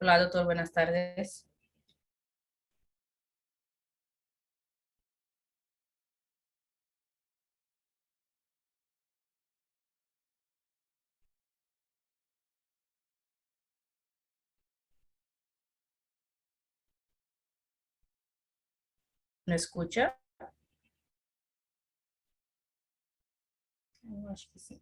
Hola, doctor, buenas tardes. ¿Me escucha? Acho que sí.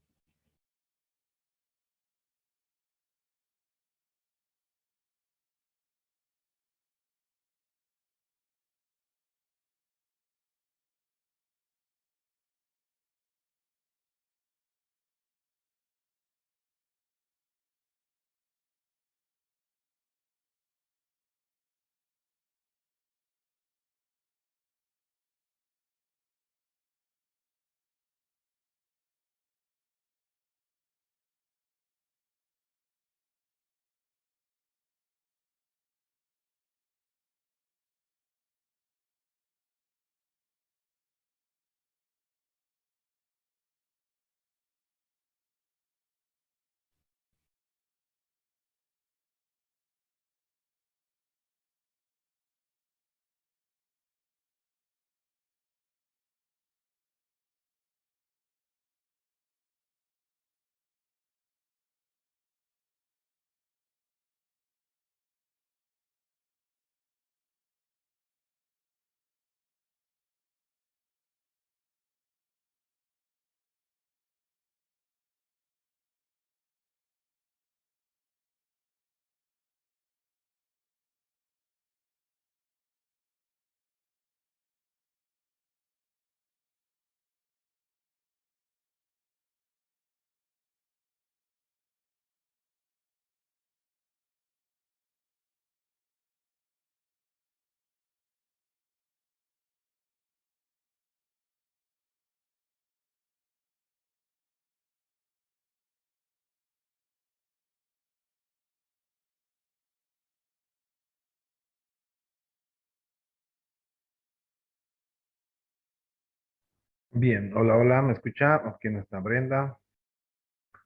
Bien, hola, hola, ¿me escucha? Aquí no está Brenda.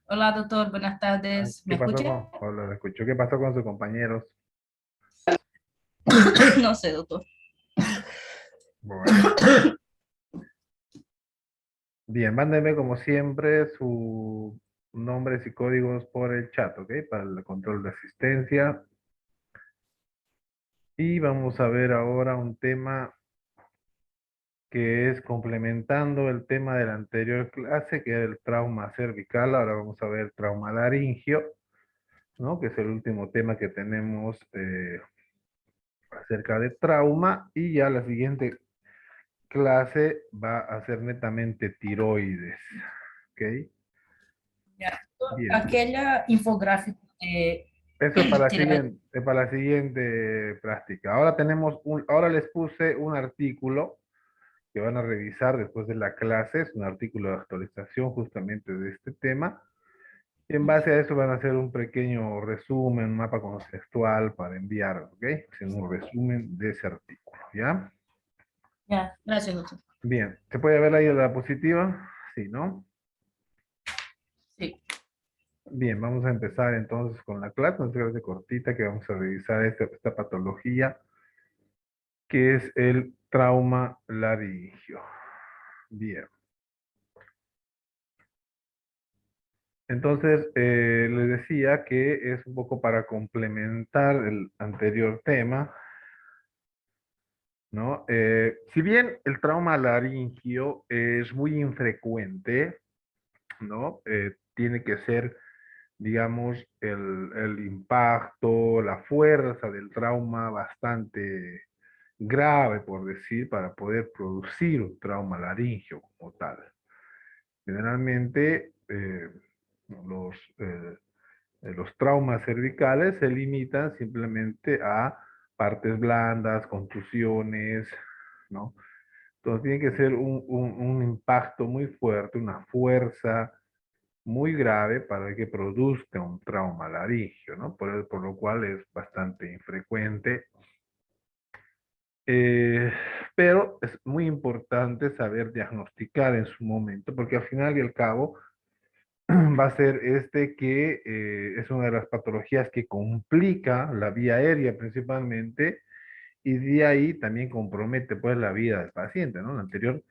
Hola, doctor, buenas Ay, tardes. ¿Me ¿qué pasó escucha? con, hola, ¿le escuchó? ¿Qué pasó con sus compañeros? No sé, doctor. Bueno, bien, mándeme como siempre sus nombres y códigos por el chat, ¿ok? Para el control de asistencia. Y vamos a ver ahora un tema que es complementando el tema de la anterior clase, que era el trauma cervical. Ahora vamos a ver trauma laringio, ¿no? Que es el último tema que tenemos acerca de trauma. Y ya la siguiente clase va a ser netamente tiroides. ¿Ok? Ya. Bien. Aquella infográfica de Eso es tiroides. para la siguiente práctica. Ahora les puse un artículo que van a revisar después de la clase. Es un artículo de actualización justamente de este tema. Y en base a eso van a hacer un pequeño resumen, un mapa conceptual para enviar, ¿ok? Haciendo un resumen de ese artículo, ¿ya? Ya, gracias, doctor. Bien. ¿Se puede ver ahí la diapositiva? Sí, ¿no? Sí. Bien, vamos a empezar entonces con la clase, una clase cortita que vamos a revisar esta patología que es el trauma laringio. Bien, entonces les decía que es un poco para complementar el anterior tema, ¿no? Si bien el trauma laringio es muy infrecuente, ¿no? Tiene que ser, digamos, el impacto, la fuerza del trauma bastante grave, por decir, para poder producir un trauma laringio como tal. Generalmente, los, eh, los traumas cervicales se limitan simplemente a partes blandas, contusiones, ¿no? Entonces tiene que ser un impacto muy fuerte, una fuerza muy grave para que produzca un trauma laringio, ¿no? Por lo cual es bastante infrecuente. Eh, pero es muy importante saber diagnosticar en su momento, porque al final y al cabo, va a ser este que es una de las patologías que complica la vía aérea principalmente y de ahí también compromete pues la vida del paciente, ¿no? En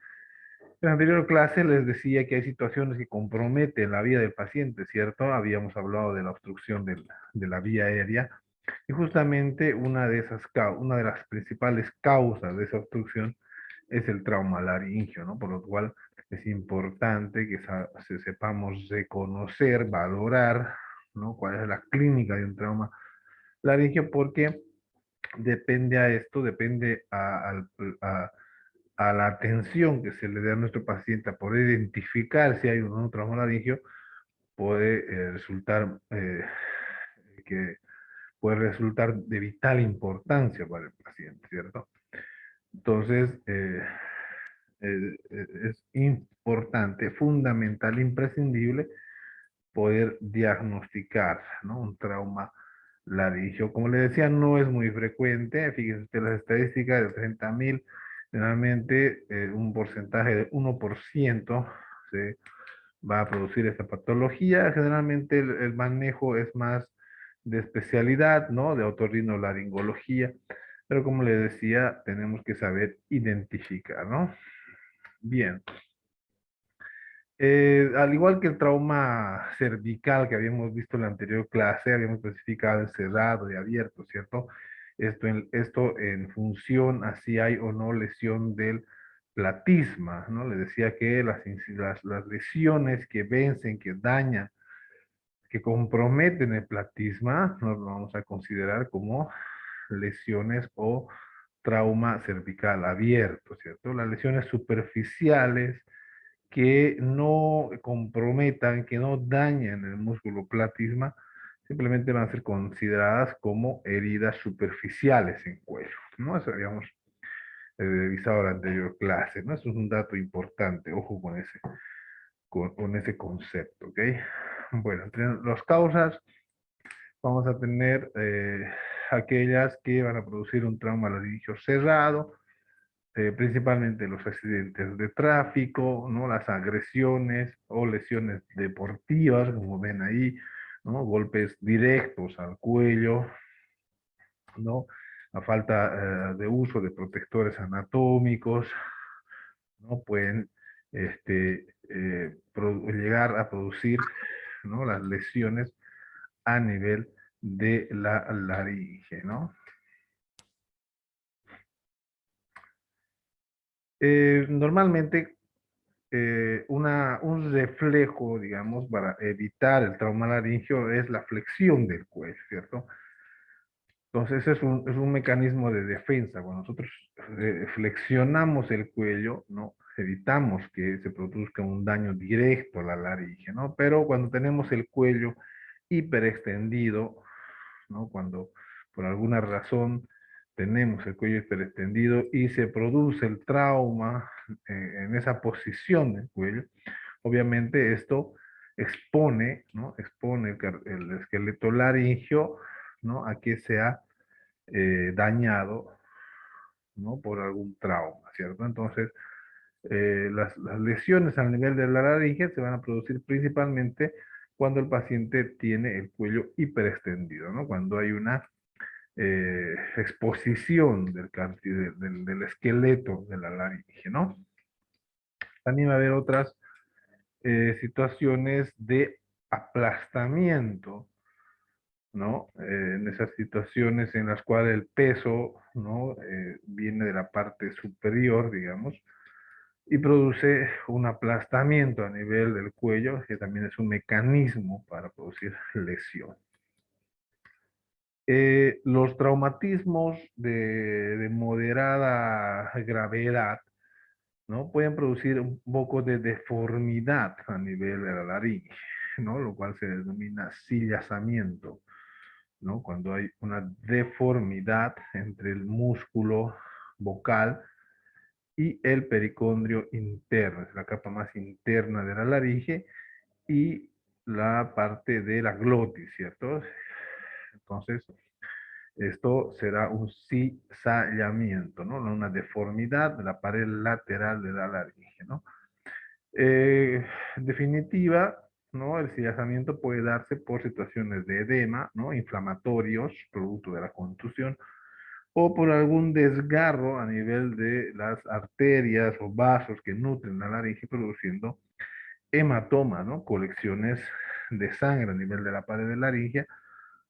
la anterior clase les decía que hay situaciones que comprometen la vida del paciente, ¿cierto? Habíamos hablado de la obstrucción de la vía aérea y justamente una de las principales causas de esa obstrucción es el trauma laringio, ¿no? Por lo cual es importante que sepamos reconocer, valorar, ¿no? Cuál es la clínica de un trauma laringio, porque depende a esto, depende a la atención que se le dé a nuestro paciente a poder identificar si hay un no trauma laringio, puede resultar que puede resultar de vital importancia para el paciente, ¿cierto? Entonces, es importante, fundamental, imprescindible poder diagnosticar, ¿no? Un trauma laringio. Como le decía, no es muy frecuente. Fíjense usted las estadísticas de 30.000, generalmente un porcentaje de 1% se va a producir esta patología. Generalmente el manejo es más de especialidad, ¿no? De otorrinolaringología. Pero como le decía, tenemos que saber identificar, ¿no? Bien. Al igual que el trauma cervical que habíamos visto en la anterior clase, habíamos clasificado en cerrado y abierto, ¿cierto? Esto en función a si hay o no lesión del platisma, ¿no? Le decía que las lesiones que vencen, que dañan, que comprometen el platisma, nos lo vamos a considerar como lesiones o trauma cervical abierto, ¿cierto? Las lesiones superficiales que no comprometan, que no dañen el músculo platisma, simplemente van a ser consideradas como heridas superficiales en cuello, ¿no? Eso habíamos revisado en la anterior clase, ¿no? Eso es un dato importante, ojo con ese concepto, ¿ok? Bueno, entre las causas vamos a tener aquellas que van a producir un trauma laringio cerrado, principalmente los accidentes de tráfico, ¿no? Las agresiones o lesiones deportivas, como ven ahí, ¿no? Golpes directos al cuello, ¿no? La falta de uso de protectores anatómicos, ¿no? Pueden llegar a producir, ¿no? Las lesiones a nivel de la laringe, ¿no? Normalmente un reflejo, digamos, para evitar el trauma laringio es la flexión del cuello, ¿cierto? Entonces es un mecanismo de defensa. Cuando nosotros flexionamos el cuello, ¿no? Evitamos que se produzca un daño directo a la laringe, ¿no? Pero cuando tenemos el cuello hiperextendido, ¿no? Cuando por alguna razón tenemos el cuello hiperextendido y se produce el trauma en esa posición del cuello, obviamente esto expone, ¿no? Expone el esqueleto laringio, ¿no? A que sea dañado, ¿no? Por algún trauma, ¿cierto? Entonces, las lesiones al nivel de la laringe se van a producir principalmente cuando el paciente tiene el cuello hiperextendido, ¿no? Cuando hay una exposición del esqueleto de la laringe, ¿no? También va a haber otras situaciones de aplastamiento, ¿no? En esas situaciones en las cuales el peso, ¿no? Viene de la parte superior, digamos, y produce un aplastamiento a nivel del cuello, que también es un mecanismo para producir lesión. Los traumatismos de moderada gravedad, ¿no? Pueden producir un poco de deformidad a nivel de la laringe, ¿no? Lo cual se denomina sillazamiento, ¿no? Cuando hay una deformidad entre el músculo vocal y el pericondrio interno, es la capa más interna de la laringe, y la parte de la glotis, ¿cierto? Entonces, esto será un cizallamiento, ¿no? Una deformidad de la pared lateral de la laringe, ¿no? En definitiva, ¿no? El sillazamiento puede darse por situaciones de edema, ¿no? Inflamatorios, producto de la contusión, o por algún desgarro a nivel de las arterias o vasos que nutren la laringe, produciendo hematoma, ¿no? Colecciones de sangre a nivel de la pared de laringe,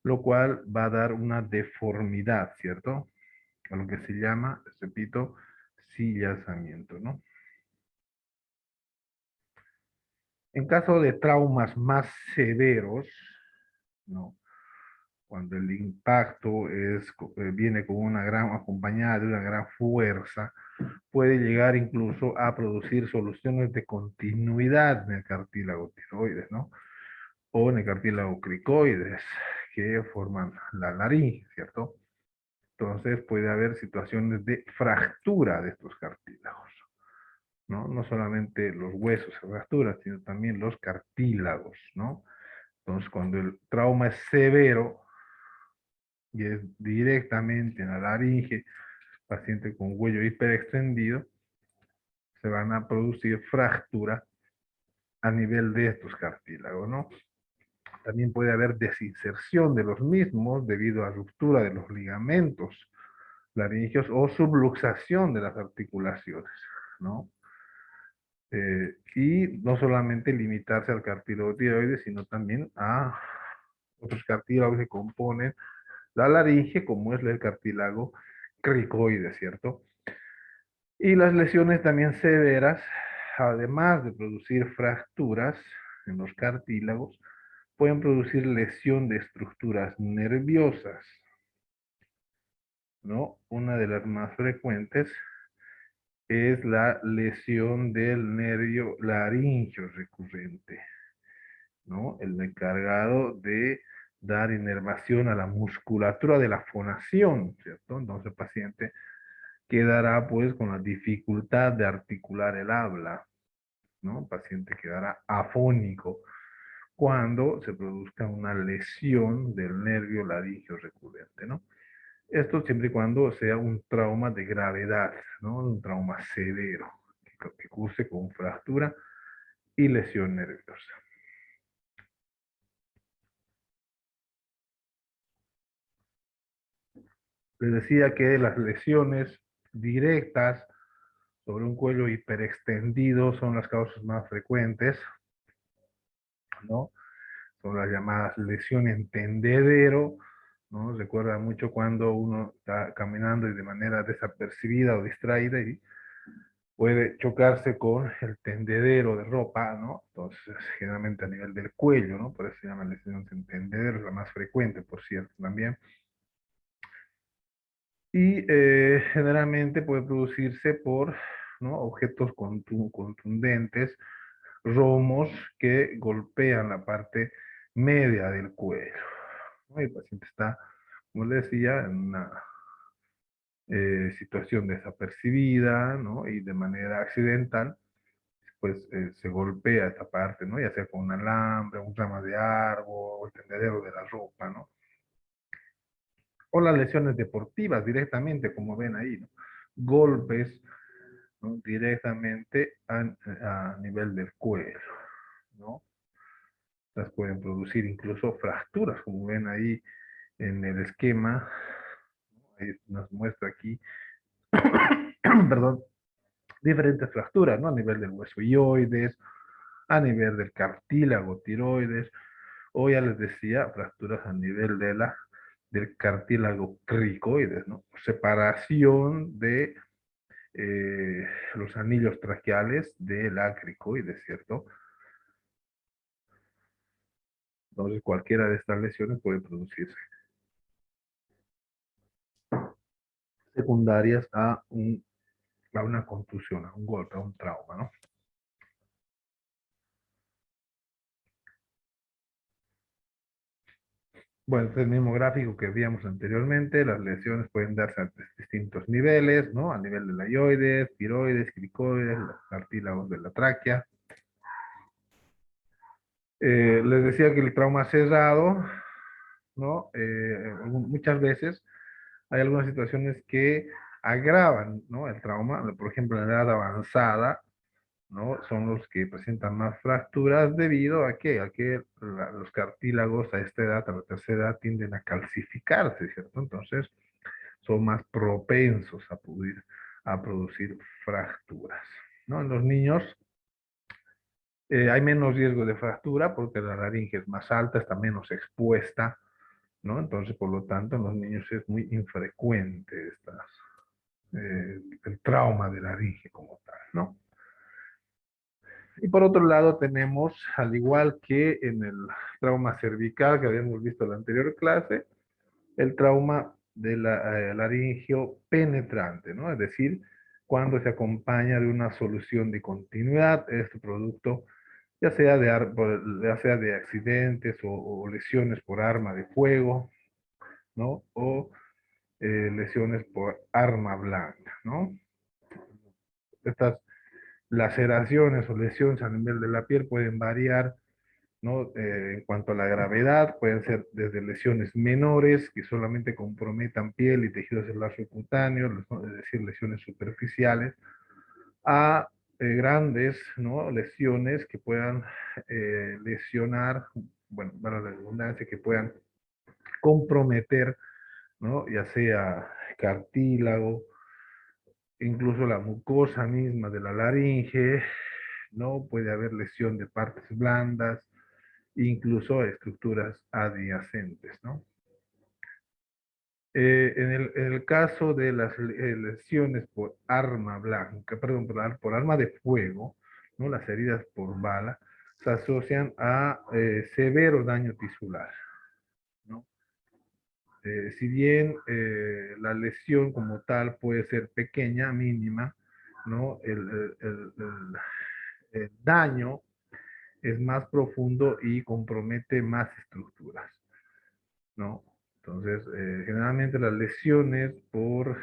lo cual va a dar una deformidad, ¿cierto? A lo que se llama, repito, sillazamiento, ¿no? En caso de traumas más severos, ¿no? Cuando el impacto viene con una gran, acompañada de una gran fuerza, puede llegar incluso a producir soluciones de continuidad en el cartílago tiroides, ¿no? O en el cartílago cricoides, que forman la laringe, ¿cierto? Entonces puede haber situaciones de fractura de estos cartílagos, ¿no? No solamente los huesos se fracturan, sino también los cartílagos, ¿no? Entonces, cuando el trauma es severo y es directamente en la laringe, paciente con cuello hiperextendido, se van a producir fracturas a nivel de estos cartílagos, ¿no? También puede haber desinserción de los mismos debido a ruptura de los ligamentos laringeos o subluxación de las articulaciones, ¿no? Y no solamente limitarse al cartílago tiroides, sino también a otros cartílagos que componen la laringe, como es el cartílago cricoide, ¿cierto? Y las lesiones también severas, además de producir fracturas en los cartílagos, pueden producir lesión de estructuras nerviosas, ¿no? Una de las más frecuentes es la lesión del nervio laríngeo recurrente, ¿no? El encargado de dar inervación a la musculatura de la fonación, ¿cierto? Entonces el paciente quedará pues con la dificultad de articular el habla, ¿no? El paciente quedará afónico cuando se produzca una lesión del nervio laríngeo recurrente, ¿no? Esto siempre y cuando sea un trauma de gravedad, ¿no? Un trauma severo, que curse con fractura y lesión nerviosa. Les decía que las lesiones directas sobre un cuello hiperextendido son las causas más frecuentes, ¿no? Son las llamadas lesiones en tendedero, ¿no? Recuerda mucho cuando uno está caminando y de manera desapercibida o distraída y puede chocarse con el tendedero de ropa, ¿no? Entonces, generalmente a nivel del cuello, ¿no? Por eso se llama lesión en tendedero, es la más frecuente, por cierto, también. Y generalmente puede producirse por, ¿no? Objetos contundentes, romos que golpean la parte media del cuello, ¿no? El paciente está, como le decía, en una situación desapercibida, ¿no? Y de manera accidental, pues se golpea esta parte, ¿no? Ya sea con un alambre, un rama de árbol, o el tendedero de la ropa, ¿no? O las lesiones deportivas directamente, como ven ahí, ¿no? Golpes, ¿no? Directamente a nivel del cuello, ¿no? Las pueden producir incluso fracturas, como ven ahí en el esquema, ahí nos muestra aquí, perdón, diferentes fracturas, ¿no? A nivel del hueso ioides, a nivel del cartílago tiroides, o ya les decía, fracturas a nivel del cartílago cricoides, ¿no? Separación de los anillos traqueales de la cricoides, ¿cierto? Entonces, cualquiera de estas lesiones puede producirse secundarias a una contusión, a un golpe, a un trauma, ¿no? Bueno, este es el mismo gráfico que vimos anteriormente. Las lesiones pueden darse a distintos niveles, ¿no? A nivel de la ioides, tiroides, cricoides, los cartílagos de la tráquea. Les decía que el trauma cerrado, ¿no? Muchas veces hay algunas situaciones que agravan, ¿no? El trauma, por ejemplo, en la edad avanzada, ¿no? Son los que presentan más fracturas debido a que los cartílagos a esta edad, a la tercera edad, tienden a calcificarse, ¿cierto? Entonces, son más propensos a producir fracturas, ¿no? En los niños hay menos riesgo de fractura porque la laringe es más alta, está menos expuesta, ¿no? Entonces, por lo tanto, en los niños es muy infrecuente el trauma de laringe como tal, ¿no? Y por otro lado tenemos, al igual que en el trauma cervical que habíamos visto en la anterior clase, el trauma de la laringio penetrante, ¿no? Es decir, cuando se acompaña de una solución de continuidad, este producto, ya sea de accidentes o lesiones por arma de fuego, ¿no? O lesiones por arma blanca, ¿no? Estas laceraciones o lesiones a nivel de la piel pueden variar, ¿no? En cuanto a la gravedad, pueden ser desde lesiones menores que solamente comprometan piel y tejido celular subcutáneo, ¿no? Es decir, lesiones superficiales, a grandes, ¿no? Lesiones que puedan lesionar, bueno, para la redundancia, que puedan comprometer, ¿no? Ya sea cartílago, incluso la mucosa misma de la laringe, ¿no? Puede haber lesión de partes blandas, incluso estructuras adyacentes, ¿no? En el caso de las lesiones por arma blanca, perdón, por arma de fuego, ¿no? Las heridas por bala, se asocian a severo daño tisular, ¿no? Si bien la lesión como tal puede ser pequeña, mínima, ¿no? El daño es más profundo y compromete más estructuras, ¿no? Entonces, generalmente las lesiones por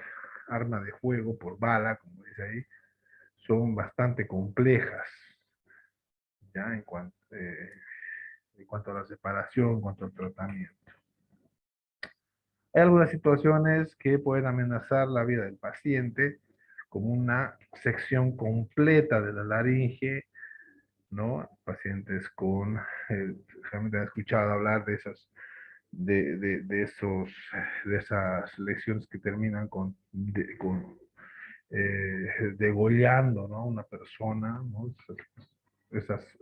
arma de fuego, por bala, como dice ahí, son bastante complejas, ¿ya? En cuanto a la separación, en cuanto al tratamiento. Hay algunas situaciones que pueden amenazar la vida del paciente, como una sección completa de la laringe, ¿no? Pacientes con, realmente han escuchado hablar de de esas lesiones que terminan degollando, ¿no? Una persona, ¿no? Esas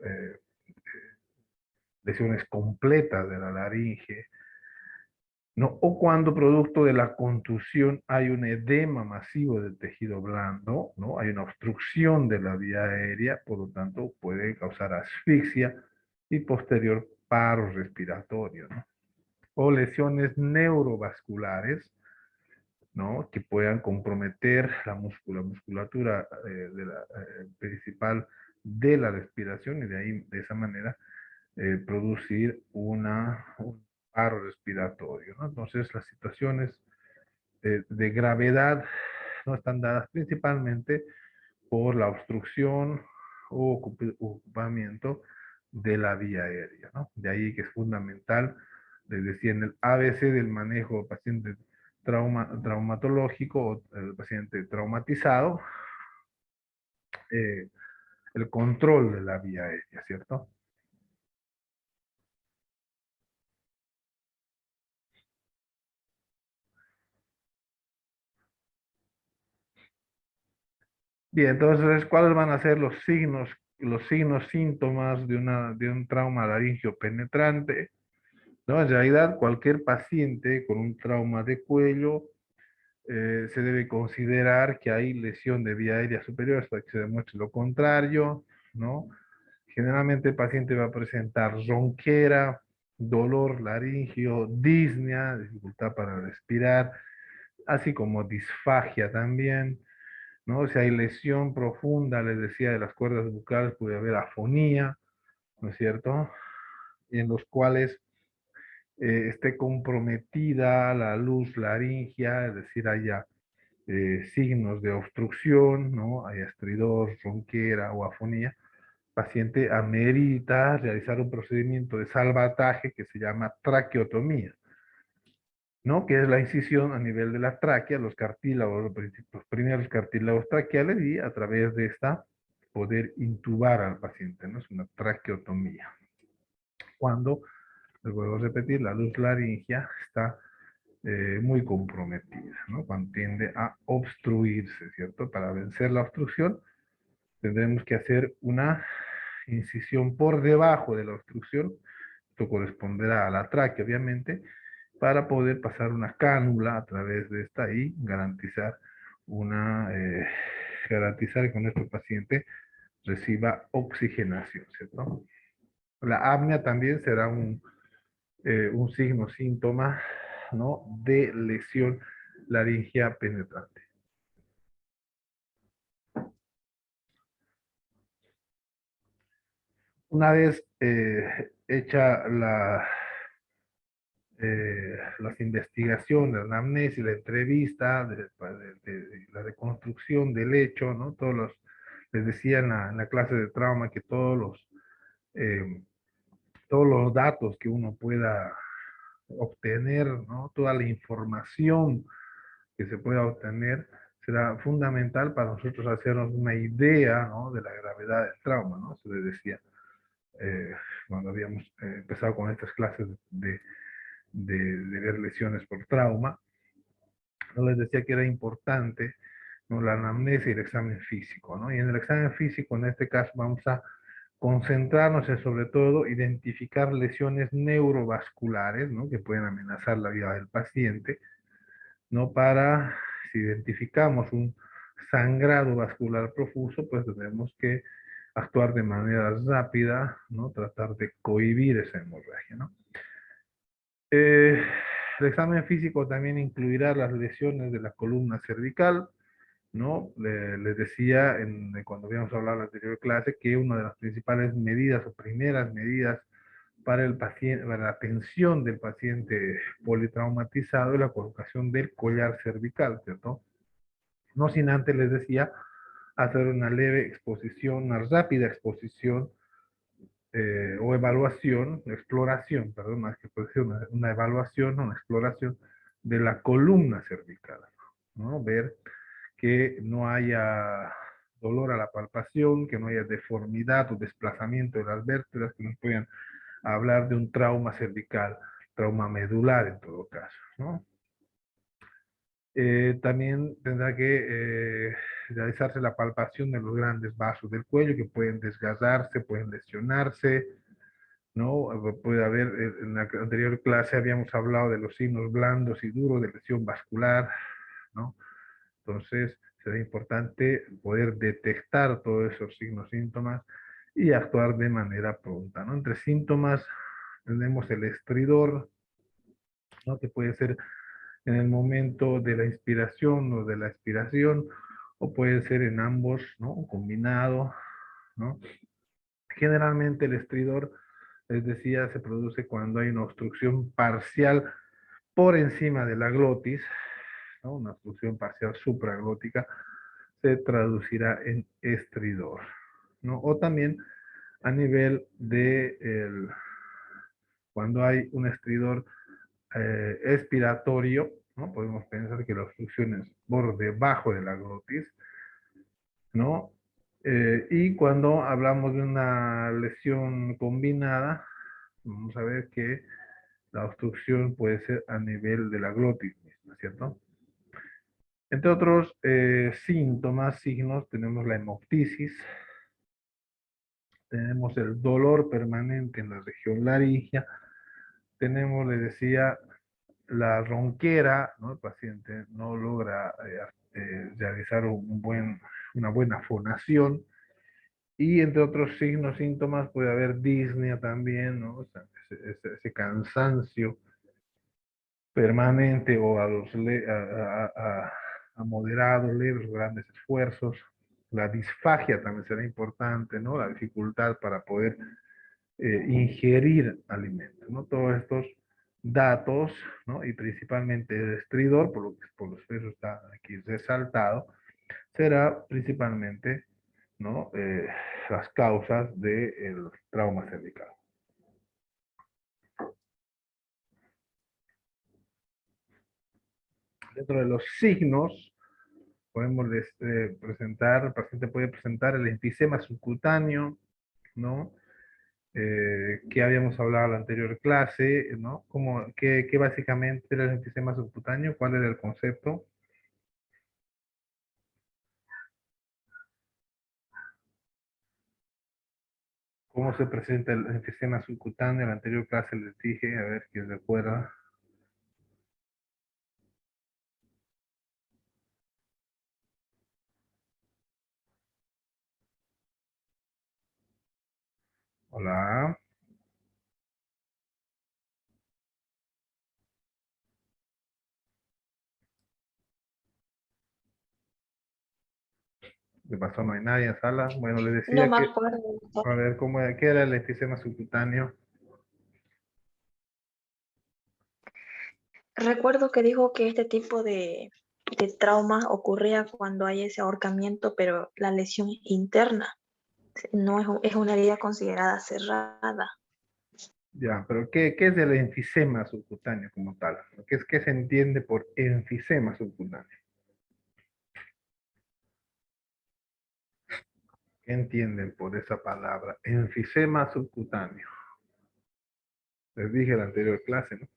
lesiones completas de la laringe, ¿no? O cuando producto de la contusión hay un edema masivo del tejido blando, ¿no? Hay una obstrucción de la vía aérea, por lo tanto puede causar asfixia y posterior paro respiratorio, ¿no? O lesiones neurovasculares, ¿no? Que puedan comprometer la musculatura principal de la respiración y de ahí, de esa manera, producir un paro respiratorio, ¿no? Entonces, las situaciones de gravedad no están dadas principalmente por la obstrucción o ocupamiento de la vía aérea, ¿no? De ahí que es fundamental, les decía, en el ABC del manejo del paciente traumatológico o el paciente traumatizado, eh, el control de la vía aérea, ¿cierto? Bien, entonces, ¿cuáles van a ser los signos, síntomas de un trauma laringio penetrante? ¿No? En realidad, cualquier paciente con un trauma de cuello se debe considerar que hay lesión de vía aérea superior hasta que se demuestre lo contrario, ¿no? Generalmente el paciente va a presentar ronquera, dolor laringio, disnea, dificultad para respirar, así como disfagia también, ¿no? Si hay lesión profunda, les decía, de las cuerdas bucales, puede haber afonía, ¿no es cierto? En los cuales esté comprometida la luz laringia, es decir, haya signos de obstrucción, ¿no? Haya estridor, ronquera o afonía, paciente amerita realizar un procedimiento de salvataje que se llama traqueotomía, ¿no? Que es la incisión a nivel de la tráquea, los cartílagos, los primeros cartílagos traqueales, y a través de esta poder intubar al paciente, ¿no? Es una traqueotomía. Cuando, les vuelvo a repetir, la luz laringea está muy comprometida, ¿no? Cuando tiende a obstruirse, ¿cierto? Para vencer la obstrucción, tendremos que hacer una incisión por debajo de la obstrucción. Esto corresponderá a la tráquea, obviamente, para poder pasar una cánula a través de esta y garantizar que nuestro paciente reciba oxigenación, ¿cierto? La apnea también será un signo, síntoma, ¿no? De lesión laringea penetrante. Una vez hecha las investigaciones, la anamnesis, la entrevista, la reconstrucción del hecho, ¿no? Les decía en la clase de trauma que eh, todos los datos que uno pueda obtener, ¿no? Toda la información que se pueda obtener será fundamental para nosotros hacernos una idea, ¿no? De la gravedad del trauma, ¿no? Eso les decía cuando habíamos empezado con estas clases de ver lesiones por trauma. No les decía que era importante, ¿no? La anamnesis y el examen físico, ¿no? Y en el examen físico, en este caso, vamos a concentrarnos en, sobre todo, identificar lesiones neurovasculares, ¿no? Que pueden amenazar la vida del paciente, ¿no? Si identificamos un sangrado vascular profuso, pues tenemos que actuar de manera rápida, ¿no? Tratar de cohibir esa hemorragia, ¿no? El examen físico también incluirá las lesiones de la columna cervical, ¿no? Les decía cuando habíamos hablado en la anterior clase que una de las principales medidas o primeras medidas para el paciente, para la atención del paciente politraumatizado es la colocación del collar cervical, ¿cierto? No sin antes, les decía, hacer una leve exposición, una rápida exposición o evaluación, exploración, perdón, más que puede ser una evaluación, una exploración de la columna cervical, ¿no? Ver que no haya dolor a la palpación, que no haya deformidad o desplazamiento de las vértebras que nos puedan hablar de un trauma cervical, trauma medular en todo caso, ¿no? También tendrá que realizarse la palpación de los grandes vasos del cuello que pueden desgarrarse, pueden lesionarse, ¿no? Puede haber, en la anterior clase habíamos hablado de los signos blandos y duros de lesión vascular, ¿no? Entonces, será importante poder detectar todos esos signos, síntomas y actuar de manera pronta, ¿no? Entre síntomas tenemos el estridor, ¿no? Que puede ser en el momento de la inspiración o de la expiración, o puede ser en ambos, ¿no? Combinado, ¿no? Generalmente el estridor, les decía, se produce cuando hay una obstrucción parcial por encima de la glotis, ¿no? Una obstrucción parcial supraglótica, se traducirá en estridor, ¿no? O también a nivel cuando hay un estridor expiratorio, ¿no? Podemos pensar que la obstrucción es por debajo de la glotis, ¿no? Y cuando hablamos de una lesión combinada, vamos a ver que la obstrucción puede ser a nivel de la glotis misma, ¿cierto? Entre otros síntomas, signos, tenemos la hemoptisis, tenemos el dolor permanente en la región laringea, tenemos, les decía, la ronquera, ¿no? El paciente no logra realizar una buena fonación, y entre otros signos, síntomas, puede haber disnea también, ¿no? O sea, ese cansancio permanente o a moderados, leves, grandes esfuerzos. La disfagia también será importante, ¿no? La dificultad para poder ingerir alimentos, ¿no? Todos estos datos, ¿no? Y principalmente el estridor, por lo que eso está aquí resaltado, será principalmente, ¿no? Las causas del trauma cervical. Dentro de los signos, Podemos presentar, el paciente puede presentar el enfisema subcutáneo, ¿no? Que habíamos hablado en la anterior clase, ¿no? ¿Qué básicamente era el enfisema subcutáneo? ¿Cuál era el concepto? ¿Cómo se presenta el enfisema subcutáneo? En la anterior clase les dije, a ver quién recuerda. Hola. ¿Qué pasó? No hay nadie en sala. Bueno, les No decía me que, acuerdo. a ver, ¿qué era el enfisema subcutáneo? Recuerdo que dijo que este tipo de trauma ocurría cuando hay ese ahorcamiento, pero la lesión es interna, no es, es una herida considerada cerrada. Ya, pero ¿qué es el enfisema subcutáneo como tal? ¿Qué se entiende por enfisema subcutáneo? ¿Qué entienden por esa palabra? Enfisema subcutáneo. Les dije en la anterior clase, ¿no?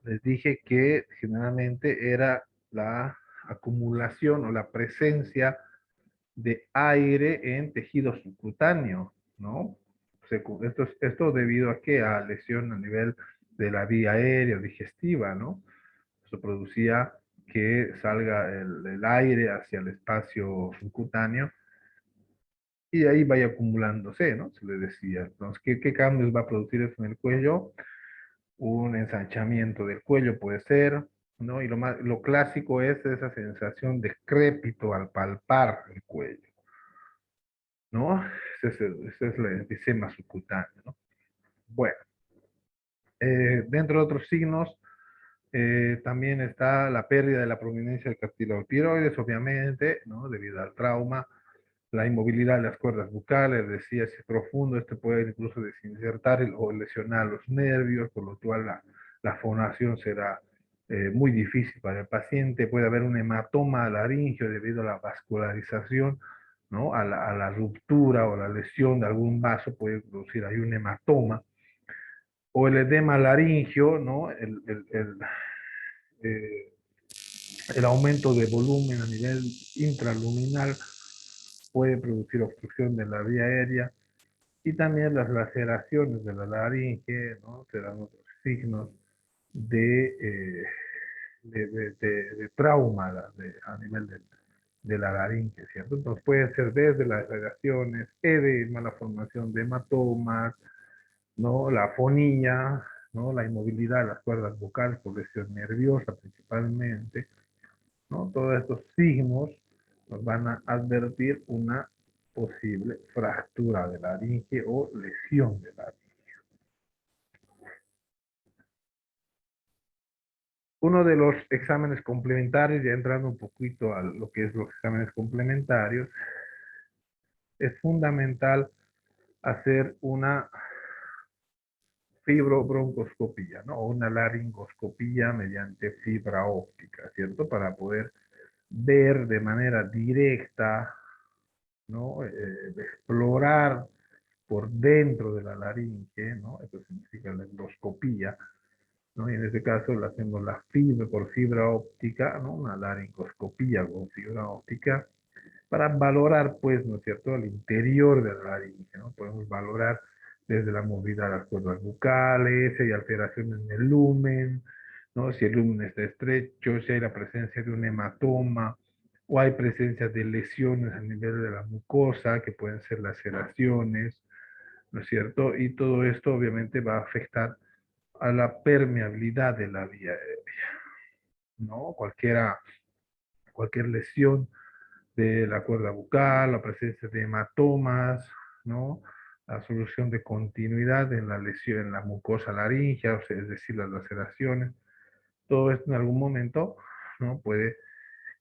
Les dije que generalmente era la acumulación o la presencia de aire en tejido subcutáneo, ¿no? Esto debido a que a lesión a nivel de la vía aérea o digestiva, ¿no? Eso producía que salga el aire hacia el espacio subcutáneo y ahí vaya acumulándose, ¿no? Se le decía. Entonces, ¿qué cambios va a producir eso en el cuello? Un ensanchamiento del cuello puede ser, ¿no? Y lo clásico es esa sensación de crépito al palpar el cuello, ¿no? Ese es el enfisema subcutáneo, ¿no? Bueno, dentro de otros signos, también está la pérdida de la prominencia del cartílago tiroides, obviamente, ¿no? Debido al trauma, la inmovilidad de las cuerdas bucales, decía, si es profundo, este puede incluso desinsertar o lesionar los nervios, por lo cual la fonación será muy difícil para el paciente. Puede haber un hematoma laringio debido a la vascularización, ¿no? A la ruptura o la lesión de algún vaso puede producir ahí un hematoma. O el edema laringio, ¿no? Eh, el aumento de volumen a nivel intraluminal puede producir obstrucción de la vía aérea y también las laceraciones de la laringe, ¿no? Te dan otros signos de, de trauma a nivel de la laringe, ¿cierto? Entonces puede ser desde las radiaciones, edema, la formación de hematomas, ¿no? La afonía, ¿no? La inmovilidad de las cuerdas vocales por lesión nerviosa principalmente, ¿no? Todos estos signos nos van a advertir una posible fractura de la laringe o lesión de la laringe. Uno de los exámenes complementarios, ya entrando un poquito a lo que es los exámenes complementarios, es fundamental hacer una fibrobroncoscopía, ¿no? O una laringoscopía mediante fibra óptica, ¿cierto? Para poder ver de manera directa, ¿no? Explorar por dentro de la laringe, ¿no? Eso significa la endoscopía, ¿no? Y en este caso le hacemos la fibra por fibra óptica, ¿no? Una laringoscopía con fibra óptica para valorar, pues, ¿no es cierto?, el interior de la laringe, ¿no? Podemos valorar desde la movilidad de las cuerdas bucales, si hay alteraciones en el lumen, ¿no? Si el lumen está estrecho, si hay la presencia de un hematoma, o hay presencia de lesiones a nivel de la mucosa, que pueden ser laceraciones, ¿no es cierto? Y todo esto obviamente va a afectar a la permeabilidad de la vía aérea, ¿no? Cualquier lesión de la cuerda bucal, la presencia de hematomas, ¿no? La solución de continuidad en la lesión, en la mucosa laringea, o sea, es decir, las laceraciones. Todo esto en algún momento, ¿no? Puede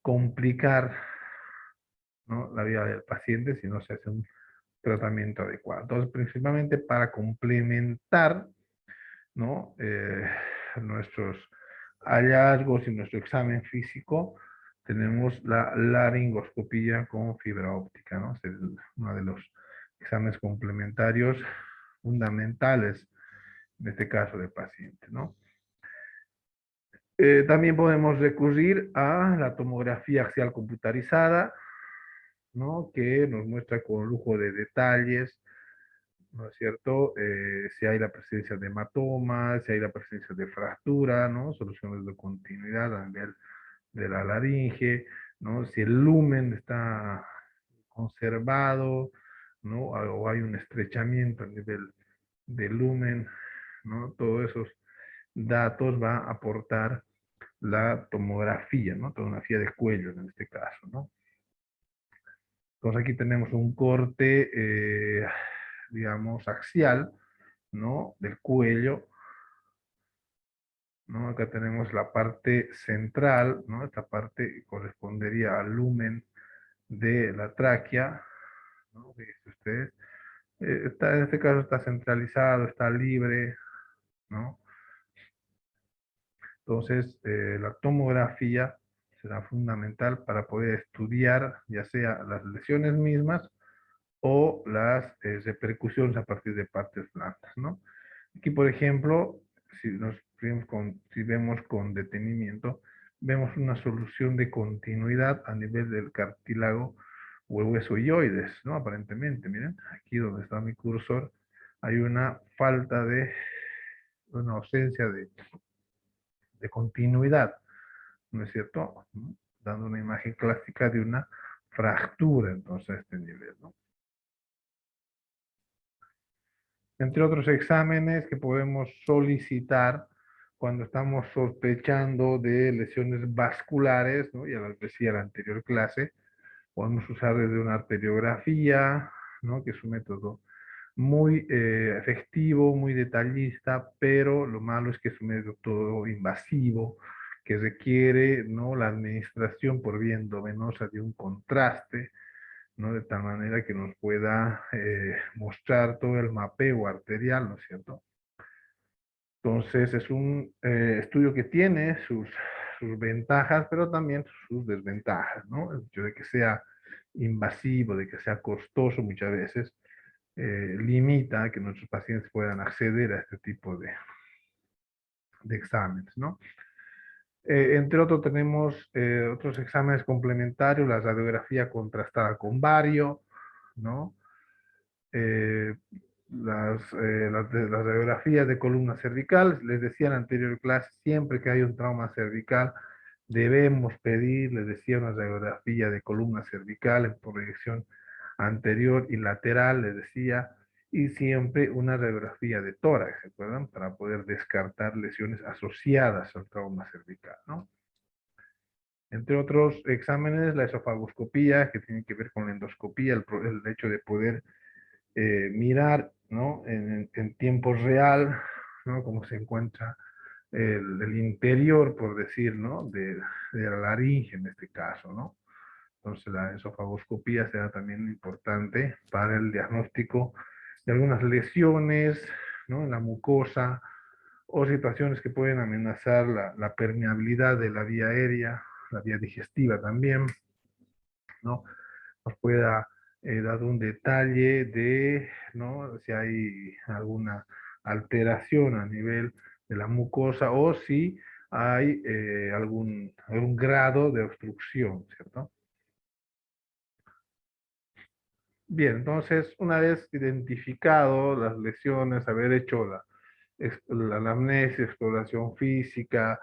complicar, ¿no? La vida del paciente si no se hace un tratamiento adecuado. Entonces, principalmente para complementar, ¿no? Nuestros hallazgos en nuestro examen físico, tenemos la laringoscopía con fibra óptica, ¿no? Es uno de los exámenes complementarios fundamentales en este caso del paciente, ¿no? También podemos recurrir a la tomografía axial computarizada, ¿no? Que nos muestra con lujo de detalles, ¿no es cierto? Si hay la presencia de hematomas, si hay la presencia de fractura, ¿no? Soluciones de continuidad a nivel de la laringe, ¿no? Si el lumen está conservado, ¿no? O hay un estrechamiento a nivel del lumen, ¿no? Todos esos datos va a aportar la tomografía, ¿no? Tomografía de cuello en este caso, ¿no? Entonces aquí tenemos un corte, digamos, axial, ¿no? Del cuello, ¿no? Acá tenemos la parte central, ¿no? Esta parte correspondería al lumen de la tráquea, ¿no? Fíjense ustedes. En este caso está centralizado, está libre, ¿no? Entonces, la tomografía será fundamental para poder estudiar ya sea las lesiones mismas o las repercusiones a partir de partes blandas, ¿no? Aquí, por ejemplo, si vemos con detenimiento, vemos una solución de continuidad a nivel del cartílago o el hueso hioides, ¿no? Aparentemente, miren, aquí donde está mi cursor, hay una falta de, una ausencia de continuidad, ¿no es cierto? ¿No? Dando una imagen clásica de una fractura, entonces, a este nivel, ¿no? Entre otros exámenes que podemos solicitar cuando estamos sospechando de lesiones vasculares, ¿no? Ya les decía en la anterior clase, podemos usar desde una arteriografía, ¿no? Que es un método muy efectivo, muy detallista, pero lo malo es que es un método invasivo, que requiere, ¿no? La administración por vía endovenosa de un contraste, ¿no? De tal manera que nos pueda mostrar todo el mapeo arterial, ¿no es cierto? Entonces es un estudio que tiene sus ventajas, pero también sus desventajas, ¿no? El hecho de que sea invasivo, de que sea costoso muchas veces, limita que nuestros pacientes puedan acceder a este tipo de exámenes, ¿no? Entre otros tenemos otros exámenes complementarios, la radiografía contrastada con bario, ¿no? Eh, las radiografías de columna cervical, les decía en la anterior clase, siempre que hay un trauma cervical, debemos pedir, les decía, una radiografía de columna cervical en proyección anterior y lateral, les decía, y siempre una radiografía de tórax, ¿se acuerdan? Para poder descartar lesiones asociadas al trauma cervical, ¿no? Entre otros exámenes, la esofagoscopía, que tiene que ver con la endoscopía, el hecho de poder mirar, ¿no? En tiempo real, ¿no? Cómo se encuentra el interior, por decir, ¿no? De la laringe en este caso, ¿no? Entonces la esofagoscopía será también importante para el diagnóstico de algunas lesiones, ¿no? En la mucosa o situaciones que pueden amenazar la permeabilidad de la vía aérea, la vía digestiva también, ¿no? Nos pueda dar un detalle de, ¿no? Si hay alguna alteración a nivel de la mucosa o si hay algún grado de obstrucción, ¿cierto? Bien, entonces, una vez identificado las lesiones, haber hecho la anamnesis, exploración física,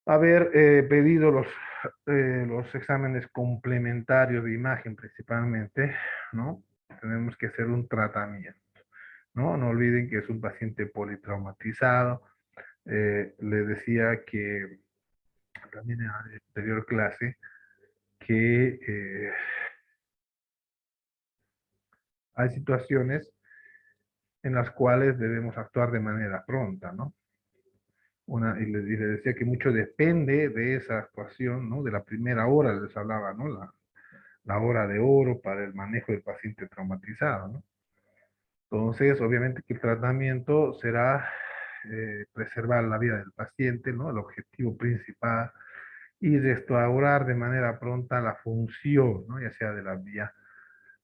haber pedido los exámenes complementarios de imagen principalmente, ¿no? Tenemos que hacer un tratamiento, ¿no? No olviden que es un paciente politraumatizado. Les decía que también en la anterior clase que hay situaciones en las cuales debemos actuar de manera pronta, ¿no? Y les decía que mucho depende de esa actuación, ¿no? De la primera hora, les hablaba, ¿no? La hora de oro para el manejo del paciente traumatizado, ¿no? Entonces, obviamente que el tratamiento será preservar la vida del paciente, ¿no? El objetivo principal, y restaurar de manera pronta la función, ¿no? Ya sea de la vía,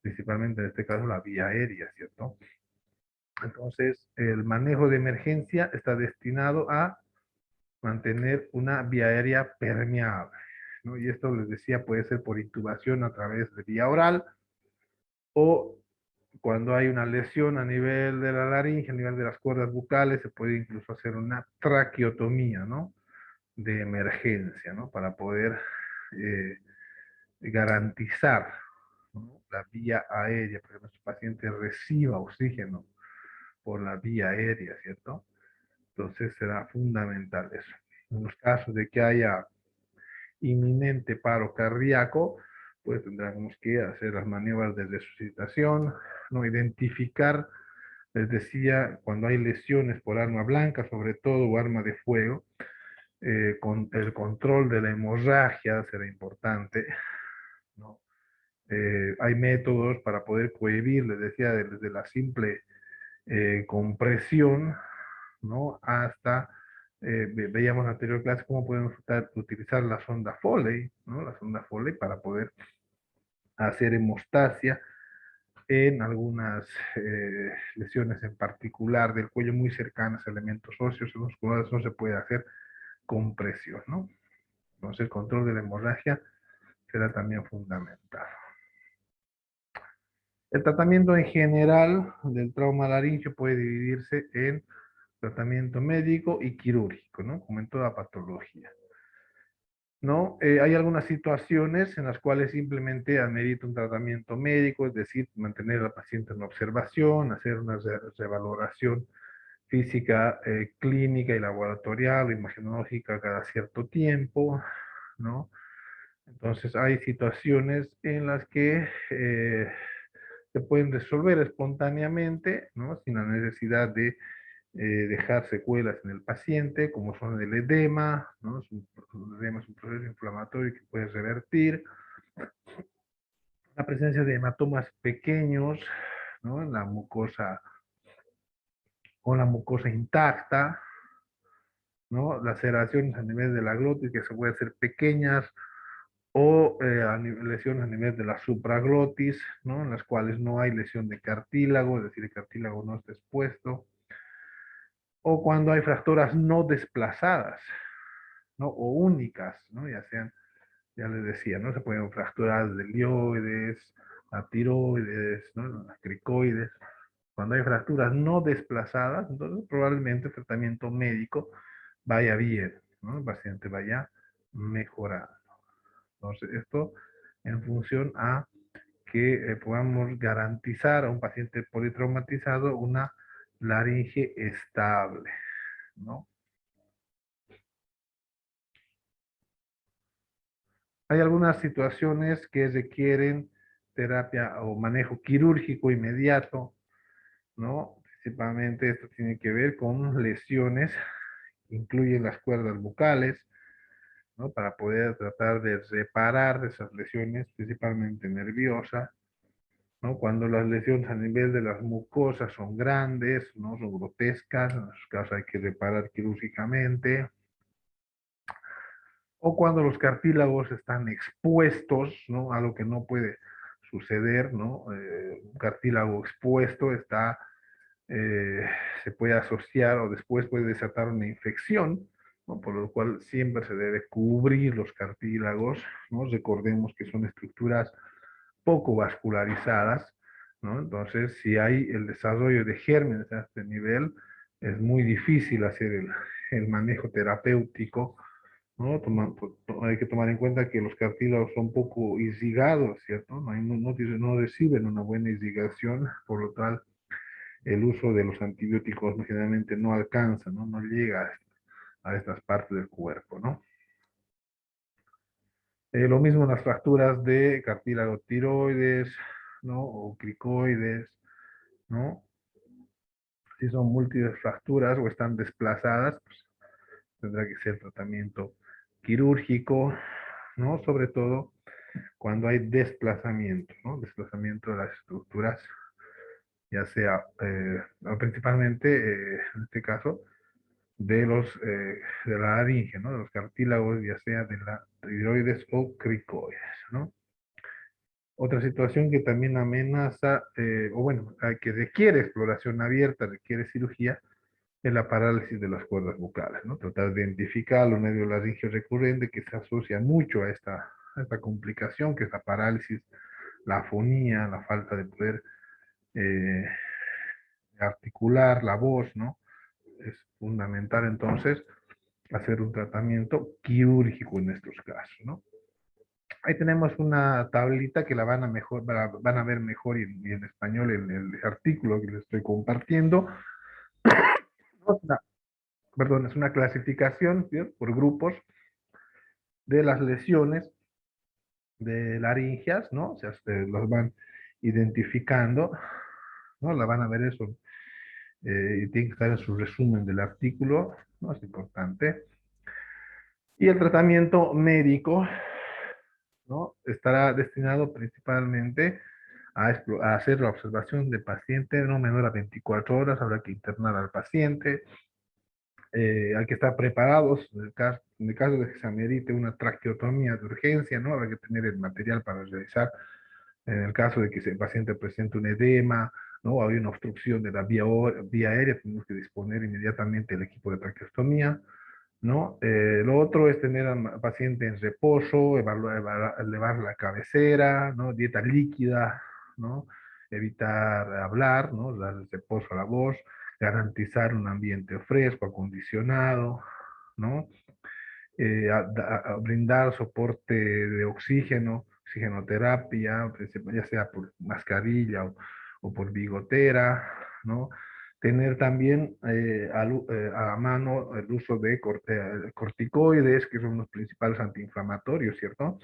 principalmente en este caso la vía aérea, ¿cierto? Entonces, el manejo de emergencia está destinado a mantener una vía aérea permeable, ¿no? Y esto les decía, puede ser por intubación a través de vía oral, o cuando hay una lesión a nivel de la laringe, a nivel de las cuerdas bucales, se puede incluso hacer una traqueotomía, ¿no? De emergencia, ¿no? Para poder eh, garantizar, ¿no? La vía aérea, para que nuestro paciente reciba oxígeno por la vía aérea, ¿cierto? Entonces será fundamental eso. En los casos de que haya inminente paro cardíaco, pues tendremos que hacer las maniobras de resucitación, no identificar, les decía, cuando hay lesiones por arma blanca, sobre todo, o arma de fuego, con el control de la hemorragia será importante, ¿no? Hay métodos para poder cohibir, les decía, desde la simple compresión, ¿no? Hasta, veíamos en la anterior clase cómo podemos utilizar la sonda Foley, ¿no? La sonda Foley para poder hacer hemostasia en algunas lesiones en particular del cuello muy cercanas a elementos óseos y musculares, no se puede hacer compresión, ¿no? Entonces el control de la hemorragia será también fundamental. El tratamiento en general del trauma laríngeo puede dividirse en tratamiento médico y quirúrgico, ¿no? Como en toda patología, ¿no? Hay algunas situaciones en las cuales simplemente amerita un tratamiento médico, es decir, mantener al paciente en observación, hacer una revaloración física, clínica y laboratorial o imagenológica cada cierto tiempo, ¿no? Entonces hay situaciones en las que se pueden resolver espontáneamente, ¿no? Sin la necesidad de dejar secuelas en el paciente, como son el edema, ¿no? El edema es un proceso inflamatorio que puede revertir, la presencia de hematomas pequeños, ¿no? En la mucosa, con la mucosa intacta, ¿no? Laceraciones a nivel de la glotis que se pueden hacer pequeñas, o lesiones a nivel de la supraglotis, ¿no? En las cuales no hay lesión de cartílago, es decir, el cartílago no está expuesto, o cuando hay fracturas no desplazadas, ¿no? O únicas, ¿no? Ya sean, ya les decía, ¿no? Se pueden fracturar de ilioides, a tiroides, ¿no? A cricoides. Cuando hay fracturas no desplazadas, entonces probablemente el tratamiento médico vaya bien, ¿no? El paciente vaya mejorando. Entonces, esto en función a que podamos garantizar a un paciente politraumatizado una laringe estable, ¿no? Hay algunas situaciones que requieren terapia o manejo quirúrgico inmediato, ¿no? Principalmente esto tiene que ver con lesiones que incluyen las cuerdas bucales, ¿no? Para poder tratar de reparar esas lesiones, principalmente nerviosas, ¿no? Cuando las lesiones a nivel de las mucosas son grandes, ¿no? Son grotescas, en esos casos hay que reparar quirúrgicamente, o cuando los cartílagos están expuestos, ¿no? Algo que no puede suceder, ¿no? Un cartílago expuesto está, se puede asociar o después puede desatar una infección, ¿no? Por lo cual siempre se debe cubrir los cartílagos, ¿no? Recordemos que son estructuras poco vascularizadas, ¿no? Entonces, si hay el desarrollo de gérmenes a este nivel, es muy difícil hacer el manejo terapéutico, ¿no? Hay que tomar en cuenta que los cartílagos son poco irrigados, ¿cierto? No reciben una buena irrigación, por lo tal, el uso de los antibióticos generalmente no alcanza, ¿no? No llega a estas partes del cuerpo, ¿no? Lo mismo en las fracturas de cartílago tiroides, ¿no? O cricoides, ¿no? Si son múltiples fracturas o están desplazadas, pues tendrá que ser tratamiento quirúrgico, ¿no? Sobre todo cuando hay desplazamiento, ¿no? Desplazamiento de las estructuras, ya sea, principalmente, en este caso, de la laringe, ¿no? De los cartílagos, ya sea de la tiroides o cricoides, ¿no? Otra situación que también amenaza, o bueno, que requiere exploración abierta, requiere cirugía, es la parálisis de las cuerdas vocales, ¿no? Tratar de identificar los nervios laringeos recurrentes que se asocia mucho a esta complicación, que es la parálisis, la afonía, la falta de poder eh, articular la voz, ¿no? Es fundamental entonces hacer un tratamiento quirúrgico en estos casos, ¿no? Ahí tenemos una tablita que la van a, van a ver mejor y en español en el artículo que les estoy compartiendo. Perdón, es una clasificación, ¿sí?, por grupos de las lesiones de laringeas, ¿no? O sea, se los van identificando, ¿no? La van a ver eso, y tiene que estar en su resumen del artículo, ¿no? Es importante. Y el tratamiento médico, ¿no? Estará destinado principalmente a hacer la observación de paciente no menor a 24 horas, habrá que internar al paciente, hay que estar preparados en el caso de que se amerite una traqueotomía de urgencia, ¿no? Habrá que tener el material para realizar en el caso de que el paciente presente un edema, ¿no? Hay una obstrucción de la vía aérea, tenemos que disponer inmediatamente el equipo de traqueostomía, ¿no? Lo otro es tener al paciente en reposo, elevar la cabecera, ¿no? Dieta líquida, ¿no? Evitar hablar, ¿no? Dar reposo a la voz, garantizar un ambiente fresco, acondicionado, ¿no? Brindar soporte de oxígeno, oxigenoterapia, ya sea por mascarilla o por bigotera, ¿no? Tener también a mano el uso de corticoides, que son los principales antiinflamatorios, ¿cierto?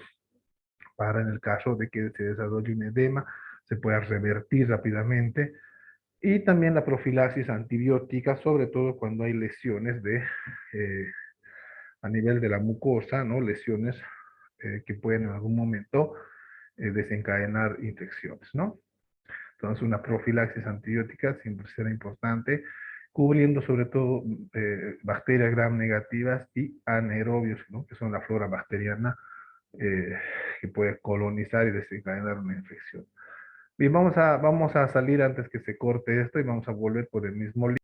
Para en el caso de que se desarrolle un edema, se pueda revertir rápidamente. Y también la profilaxis antibiótica, sobre todo cuando hay lesiones eh, a nivel de la mucosa, ¿no? Lesiones que pueden en algún momento desencadenar infecciones, ¿no? Entonces, una profilaxis antibiótica siempre será importante, cubriendo sobre todo bacterias gram negativas y anaerobios, ¿no? Que son la flora bacteriana eh, que puede colonizar y desencadenar una infección. Bien, vamos a salir antes que se corte esto y vamos a volver por el mismo